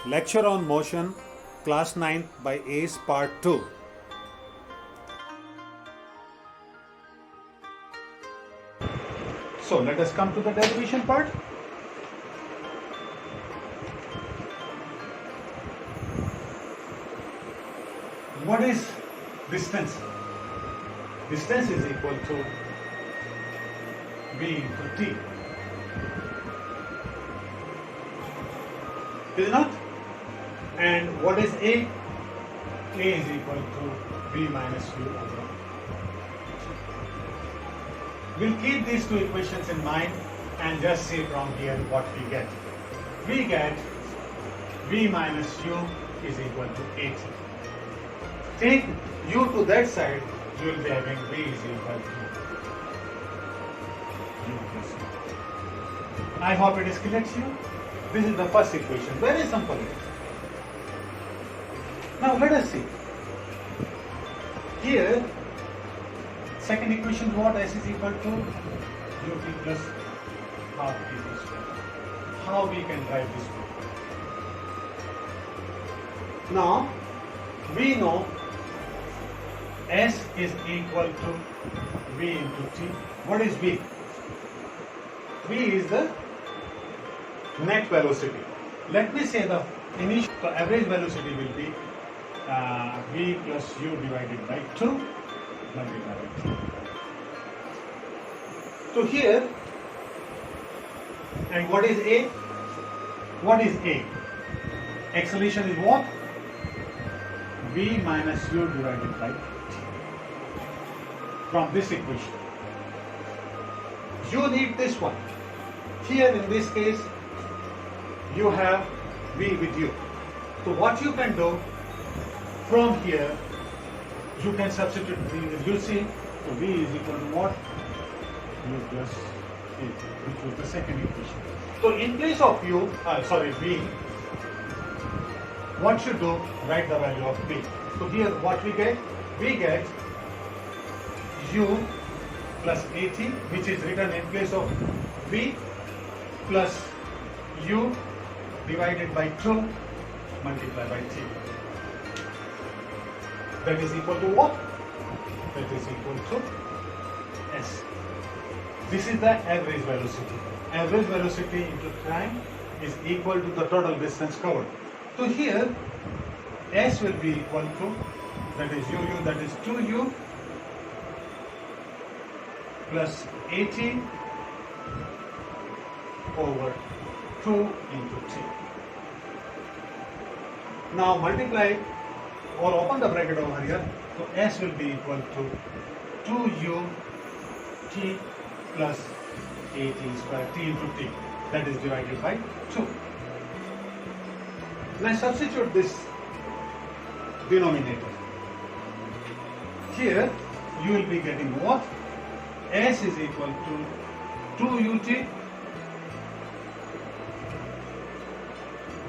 Lecture on Motion, Class 9 by ACE Part 2. So let us come to the derivation part. What is distance? Distance is equal to v into t. Is it not? And what is A? A is equal to v minus u over. We'll keep these two equations in mind and just see from here what we get. We get v minus u is equal to 8. Take u to that side, you will be having v is equal to u plus u. I hope it is clear to you. This is the first equation, very simple. Now let us see. Here, second equation, what s is equal to ut plus half t square. How we can write this one? Now, we know s is equal to v into t. What is v? V is the net velocity. Let me say the initial, the average velocity will be v plus u divided by 2 multiplied by 2. So here, and what is A? What is A? Acceleration is what? V minus u divided by t. From this equation. You need this one. Here in this case, you have v with u. So what you can do, from here, you can substitute v with u. See, so v is equal to what? U plus a, which was the second equation. So in place of v, what you do? Write the value of v. So here what we get? We get u plus at, which is written in place of v, plus u divided by 2 multiplied by t. That is equal to what? That is equal to s. This is the average velocity. Average velocity into time is equal to the total distance covered. So here s will be equal to, that is uu, that is 2u plus 80 over 2 into t. Now multiply or open the bracket over here. So s will be equal to 2u t plus 80 square t into t. That is divided by 2. Now substitute this denominator. Here you will be getting what? S is equal to 2ut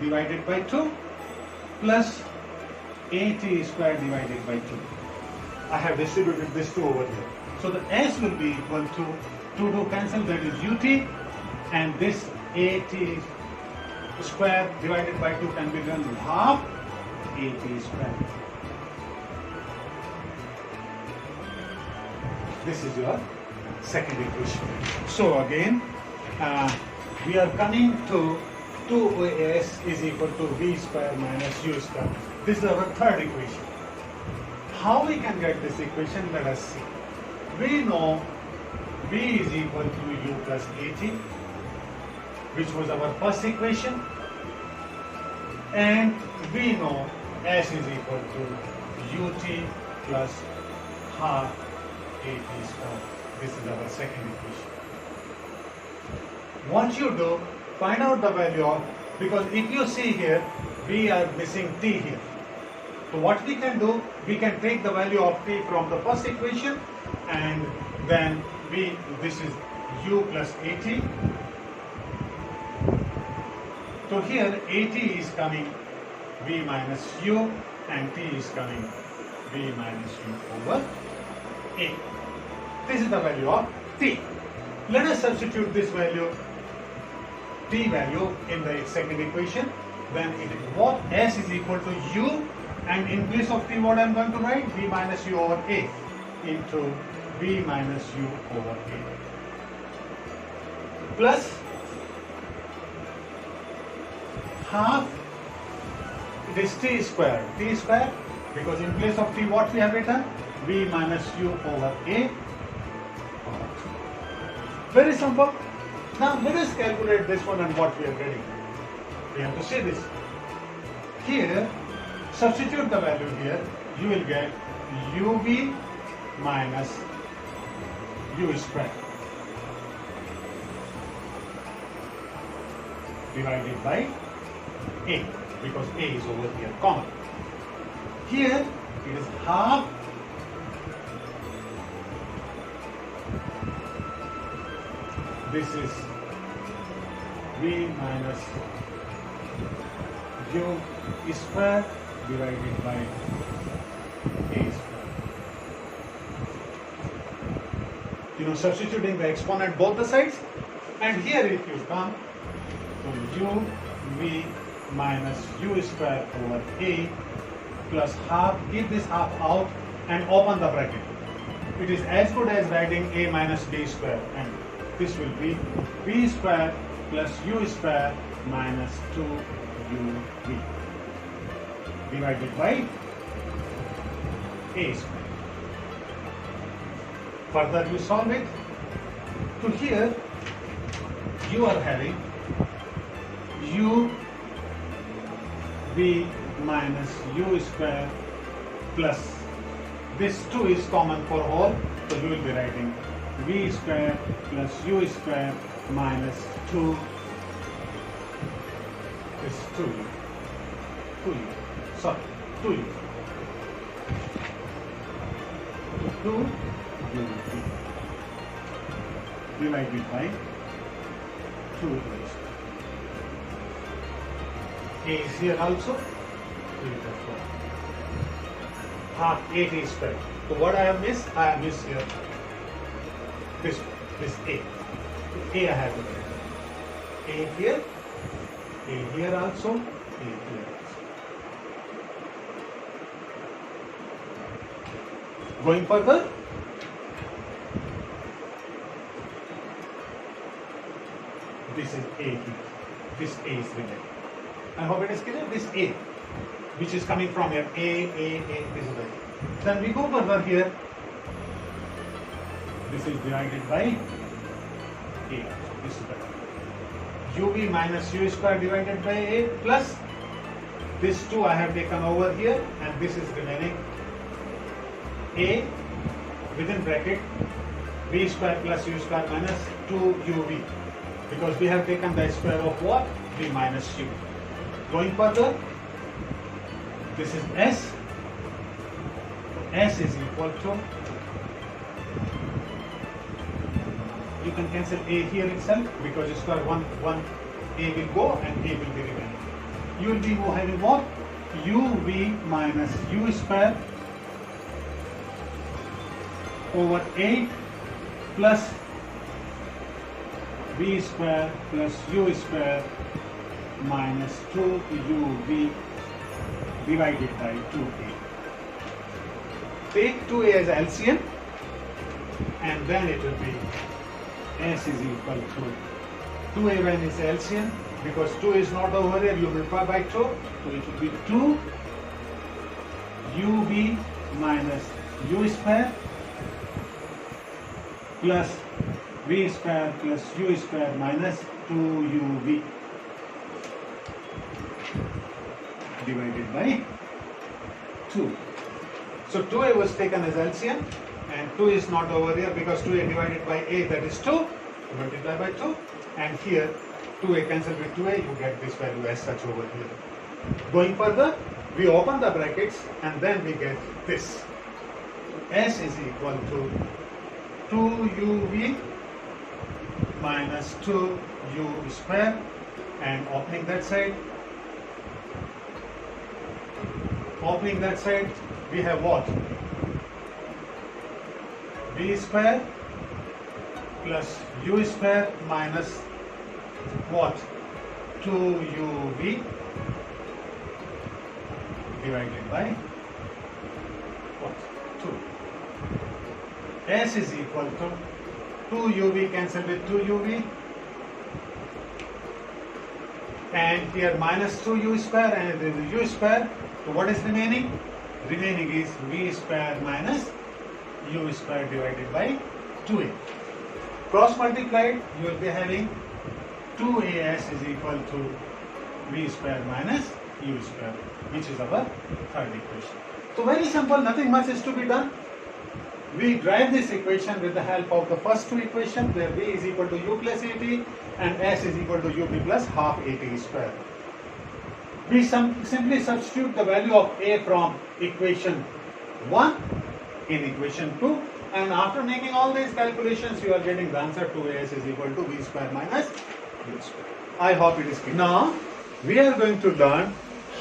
divided by 2 plus 80 square divided by 2. I have distributed this 2 over here. So the s will be equal to 2 to cancel, that is ut, and this 80 square divided by 2 can be done half 80 square. This is your second equation. So again, we are coming to 2s is equal to v square minus u square. This is our third equation. How we can get this equation? Let us see. We know v is equal to u plus at, which was our first equation, and we know s is equal to ut plus half at square. This is our second equation. Once you do, find out the value of, because if you see here, we are missing t here. So what we can do, we can take the value of t from the first equation, and then this is u plus at. So here at is coming v minus u, and t is coming v minus u over a. This is the value of t. Let us substitute this value, t value, in the second equation. then it is what? S is equal to U, and in place of T what I am going to write? V minus U over A into V minus U over A plus half this T square, because in place of T what we have written? V minus U over A. Very simple. Now let us calculate this one and what we are getting. We have to see this. Here, substitute the value here, you will get UV minus U square divided by A, because A is over here common. Here it is half this is V minus U square divided by A square. Substituting the exponent both the sides, and here if you come to U V minus U square over A plus half, keep this half out and open the bracket. It is as good as writing A minus B square, and this will be B square plus U square minus 2UV divided by A square. Further you solve it. To here you are having U V minus U square plus this 2 is common for all, so you will be writing V square plus U square minus 2 is 2U. 2U. 2U divided by 2 A is here also. Half 8 square. So what I have missed? I have missed here this A. A I have to write. A here also, A here also. Going further, this is A here. This A is remaining. I hope it is clear. This A, which is coming from here, A, this is it. Then we go further here. This is divided by A. This is better. UV minus U square divided by A plus this 2 I have taken over here, and this is remaining A within bracket V square plus U square minus 2UV, because we have taken the square of what? V minus U. Going further, this is S. S is equal to, you can cancel A here itself, because square 1 A will go and A will be remaining. You will be having what? UV minus U square over 8 plus V square plus U square minus 2UV divided by 2A. Take 2A as LCM, and then it will be S is equal to 2A when is LCM, because 2 is not over here, you multiply by 2, so it will be 2 UV minus U square plus V square plus U square minus 2UV divided by 2. So 2A was taken as LCM, and 2 is not over here because 2A divided by A, that is 2, multiply by 2, and here 2A cancel with 2A, you get this value as such over here. Going further, we open the brackets and then we get this. S is equal to 2UV minus 2U square, and opening that side, we have what? V square plus U square minus what? 2UV divided by what? 2. S is equal to 2uv cancel with 2uv, and here minus 2u square, and there is u square. So what is remaining? Remaining is v square minus u square divided by 2a. Cross multiplied, you will be having 2as is equal to v square minus u square, which is our third equation. So very simple, nothing much is to be done. We derive this equation with the help of the first two equations, where v is equal to u plus at and s is equal to up plus half at square. We simply substitute the value of a from equation 1 in equation 2, and after making all these calculations, you are getting the answer 2as is equal to v square minus u square. I hope it is clear. Now, we are going to learn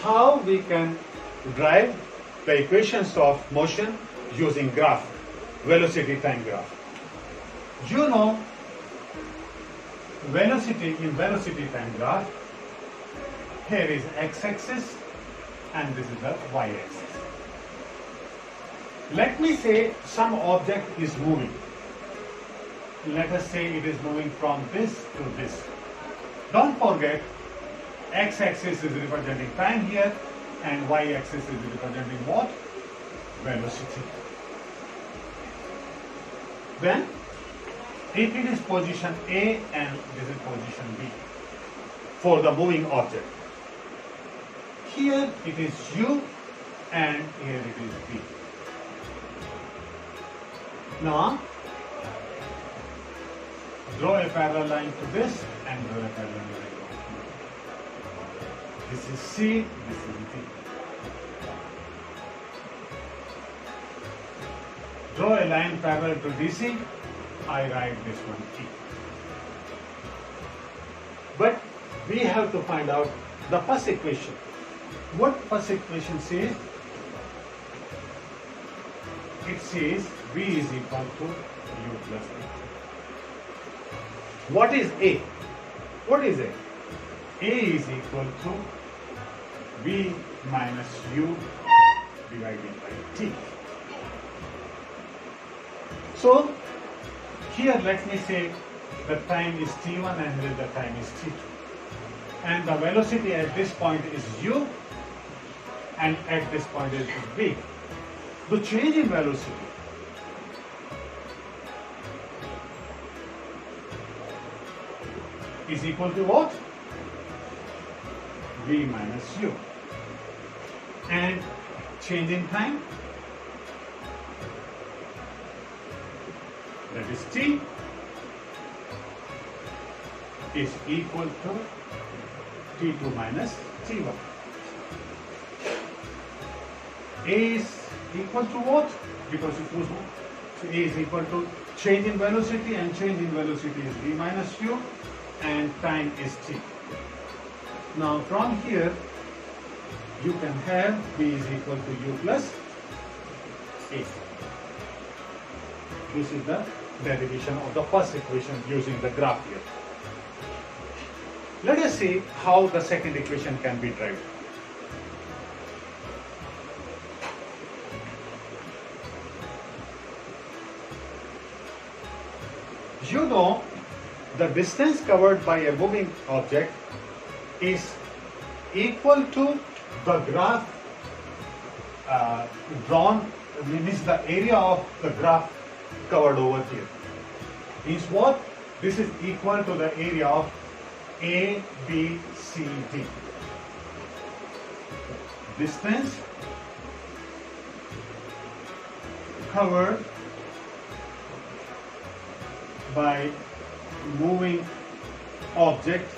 how we can derive the equations of motion using graph, velocity time graph. You know, velocity in velocity time graph, here is x-axis and this is the y-axis. Let me say some object is moving. Let us say it is moving from this to this. Don't forget, x-axis is representing time here and y-axis is representing what? Velocity. Then, if it is position A and this is position B for the moving object, here it is u and here it is b. Now, draw a parallel line to this and draw a parallel line to this. This is C, this is D. Draw a line parallel to DC, I write this one T. But we have to find out the first equation. What first equation says? It says V is equal to U plus A. What is A? What is A? A is equal to V minus U divided by T. So, here let me say the time is T1 and here the time is T2. And the velocity at this point is U and at this point is V. The change in velocity is equal to what? V minus U. And change in time, that is T, is equal to T2 minus T1. A is equal to what? Because it was so A is equal to change in velocity, and change in velocity is V minus U, and time is T. Now from here you can have V is equal to U plus A. This is the derivation of the first equation using the graph here. Let us see how the second equation can be derived. You know, the distance covered by a moving object is equal to the graph drawn, means the area of the graph covered over here. Is what? This is equal to the area of A, B, C, D. Distance covered by moving object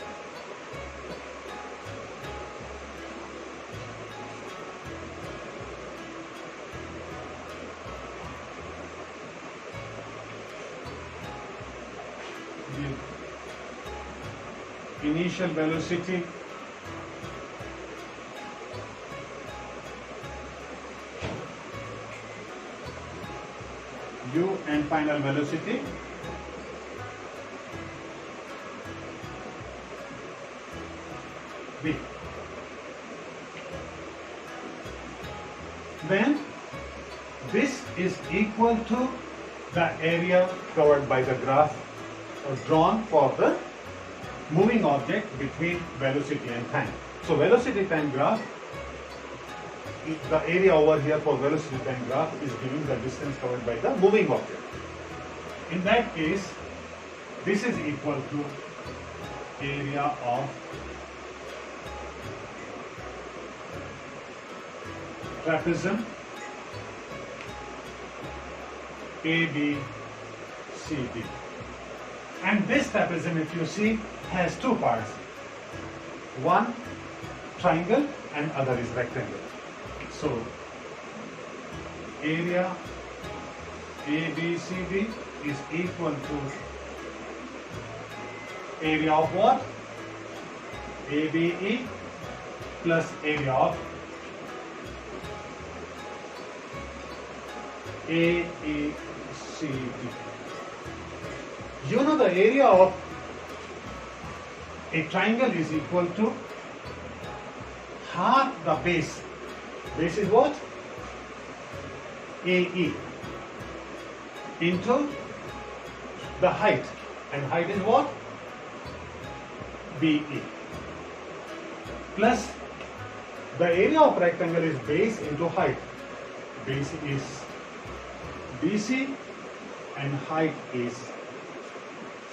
initial velocity U and final velocity V. then this is equal to the area covered by the graph drawn for the moving object between velocity and time. So velocity time graph, the area over here for velocity time graph is giving the distance covered by the moving object. In that case, this is equal to area of trapezium ABCD. And this trapezium, if you see, has two parts. One triangle and other is rectangle. So area ABCD is equal to area of what? ABE plus area of AECD. You know the area of a triangle is equal to half the base. Base is what? AE into the height, and height is what? BE plus the area of rectangle is base into height. Base is BC and height is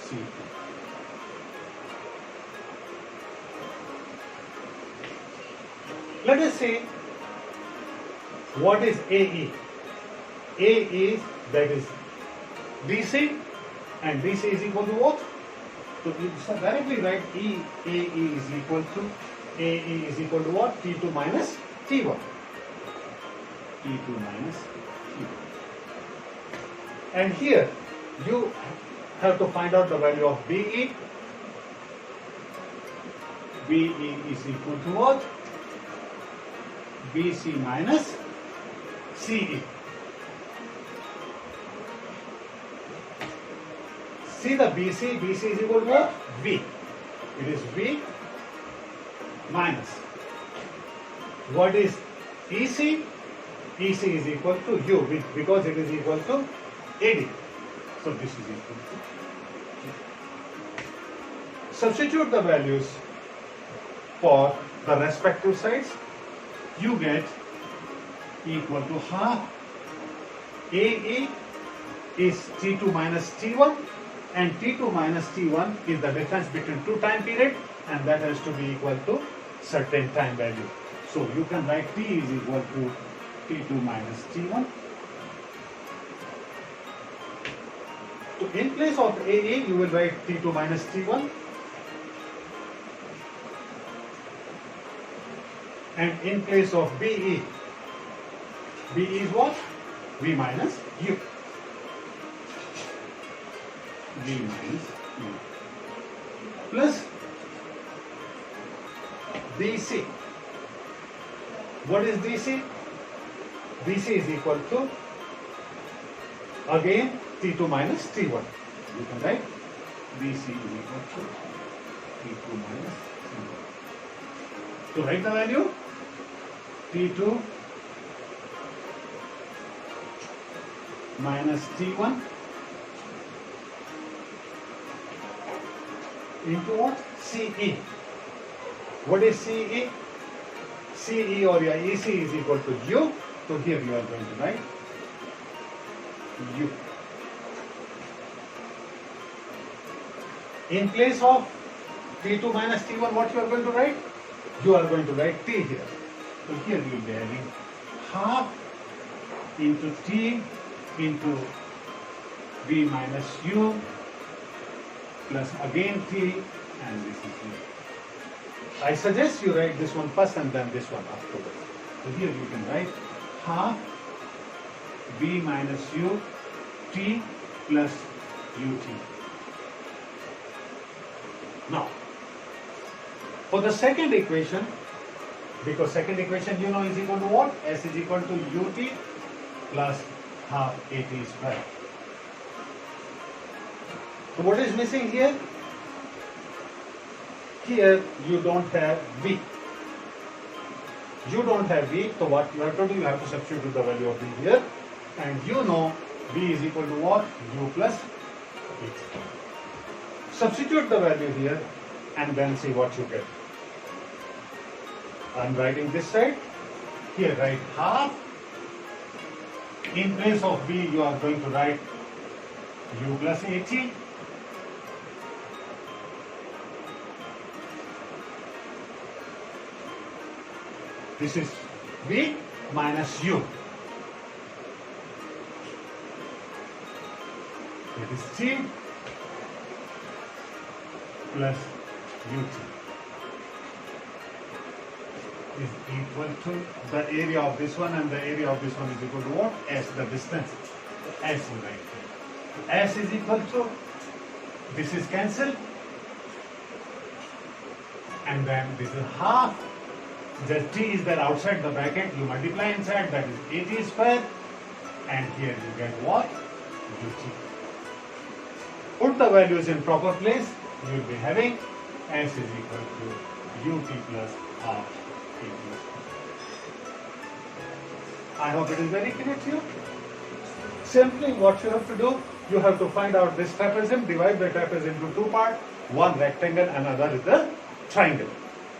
CP. Let us say what is AE. AE is, that is DC, and DC is equal to what? So you directly write AE is equal to what? T2 minus T1. T2 minus T1. And here you have to find out the value of BE. BE is equal to what? BC minus CE. See the BC is equal to what? V. It is V minus. What is EC? EC is equal to U, because it is equal to AD. So this is equal to. Substitute the values for the respective sides. You get equal to half AE is T2 minus T1, and T2 minus T1 is the difference between two time period, and that has to be equal to certain time value. So you can write T is equal to T2 minus T1. So in place of AE, you will write T2 minus T1. And in place of BE, BE is what? V minus U. V minus U. Plus DC. What is DC? DC is equal to, again, T2 minus T1. You can write DC is equal to T2 minus T1. To write the value, T2 minus T1 into what? CE. What is CE? CE or your EC is equal to U. So here you are going to write U. In place of T2 minus T1, what you are going to write? You are going to write T here. So here you will be having half into T into V minus U plus again T, and this is U. I suggest you write this one first and then this one afterwards. So here you can write half V minus U T plus UT. Now, for the second equation, because second equation you know is equal to what? S is equal to UT plus half AT square. So what is missing here? Here you don't have V. You don't have V, so what you have to do, you have to substitute the value of V here. And you know V is equal to what? U plus H. Substitute the value here and then see what you get. I'm writing this side. Here write half. In place of V, you are going to write U plus AT. This is V minus U. It is T plus UT is equal to the area of this one, and the area of this one is equal to what? S, the distance. S is right here. S is equal to, this is cancelled, and then this is half. The T is there outside the bracket, you multiply inside, that is AT square, and here you get what? UT. Put the values in proper place, you will be having S is equal to UT plus half AT. I hope it is very clear to you. Simply what you have to do, you have to find out this trapezium, divide the trapezium into two parts, one rectangle, another is the triangle.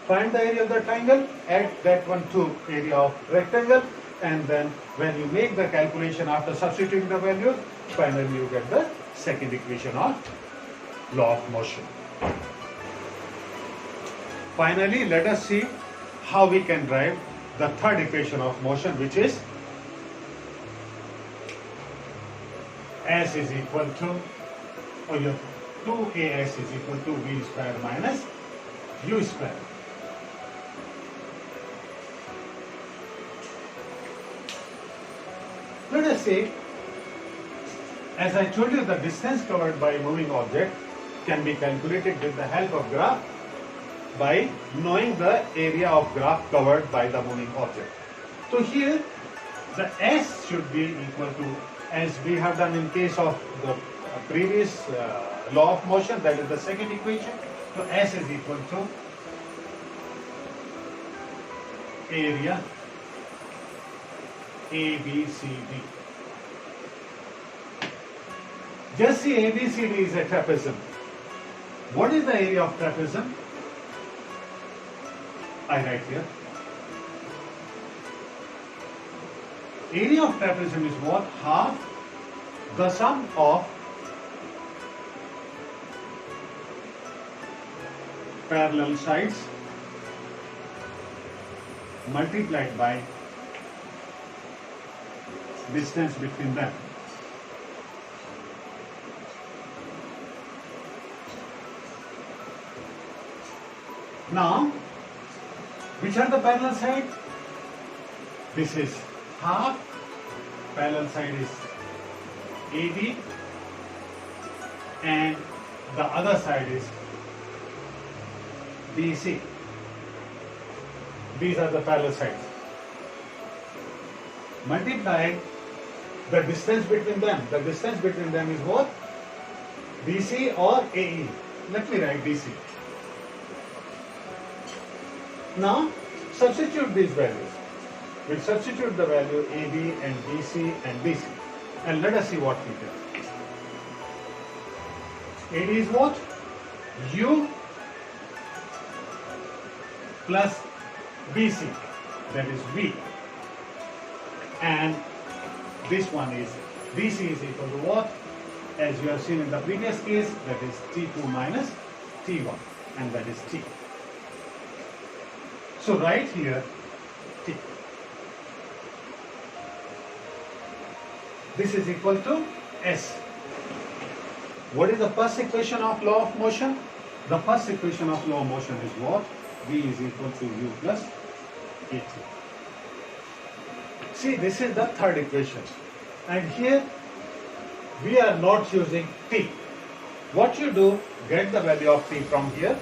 Find the area of the triangle, add that one to area of rectangle, and then when you make the calculation after substituting the values, finally you get the second equation of law of motion. Finally, let us see how we can derive the third equation of motion, which is S is equal to, 2AS is equal to V square minus U square. Let us say, as I told you, the distance covered by a moving object can be calculated with the help of graph by knowing the area of graph covered by the moving object. So here, the S should be equal to, as we have done in case of the previous law of motion, that is the second equation. So S is equal to area ABCD. Just see ABCD is a trapezium. What is the area of trapezium? I write here. Area of trapezium is what? Half the sum of parallel sides multiplied by distance between them. Now, which are the parallel sides? This is half, parallel side is AD, and the other side is BC. These are the parallel sides. Multiply the distance between them. The distance between them is what? BC or AE. Let me write BC. Now, substitute these values. We'll substitute the value AB and BC and BC. And let us see what we get. AD is what? U plus BC. That is V. And this one is BC is equal to what? As you have seen in the previous case, that is T2 minus T1, and that is T. So right here, T. This is equal to S. What is the first equation of law of motion? The first equation of law of motion is what? V is equal to U plus AT. See, this is the third equation. And here, we are not using T. What you do, get the value of T from here.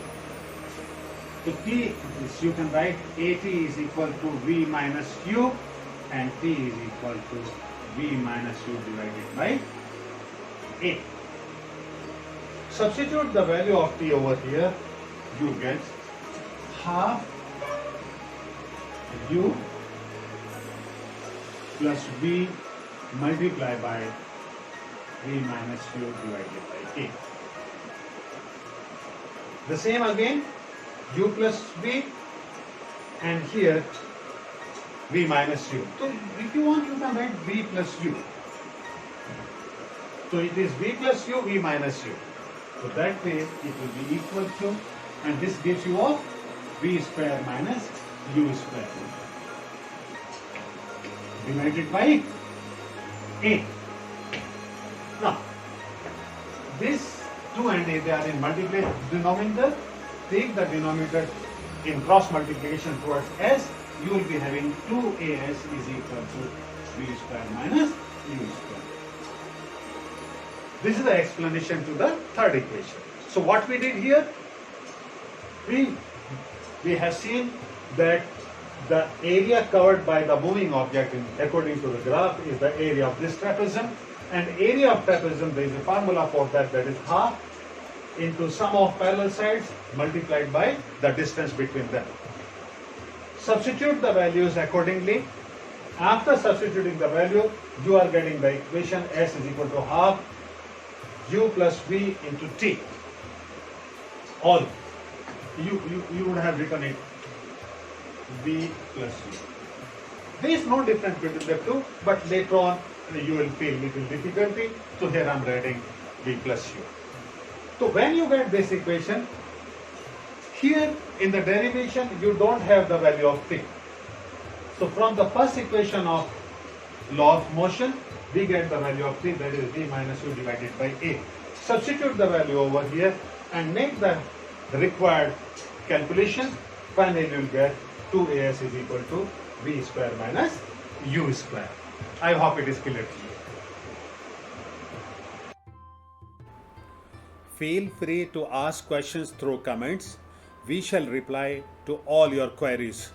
So T is, you can write AT is equal to V minus U, and T is equal to V minus U divided by A. Substitute the value of T over here, you get half u plus v multiplied by v minus u divided by a. The same again, u plus v, and here v minus u. So if you want, you can write v plus u. So it is v plus u, v minus u. So that way it will be equal to, and this gives you what? V square minus u square divided by a. Now, this 2 and a, they are in multiplied denominator. Take the denominator in cross multiplication towards s. You will be having 2as is equal to v square minus u square. This is the explanation to the third equation. So what we did here, we have seen that the area covered by the moving object according to the graph is the area of this trapezium, and area of trapezium, there is a formula for that, that is half into sum of parallel sides multiplied by the distance between them. Substitute the values accordingly. After substituting the value, you are getting the equation s is equal to half u plus v into t, or you would have written it v plus u. There is no difference between the two, but later on you will feel little difficulty. So here I am writing v plus u. So when you get this equation, here in the derivation you don't have the value of t. So from the first equation of law of motion, we get the value of t, that is v minus u divided by a. Substitute the value over here and make the required calculation. Finally you will get 2as is equal to v square minus u square. I hope it is clear to you. Feel free to ask questions through comments. We shall reply to all your queries.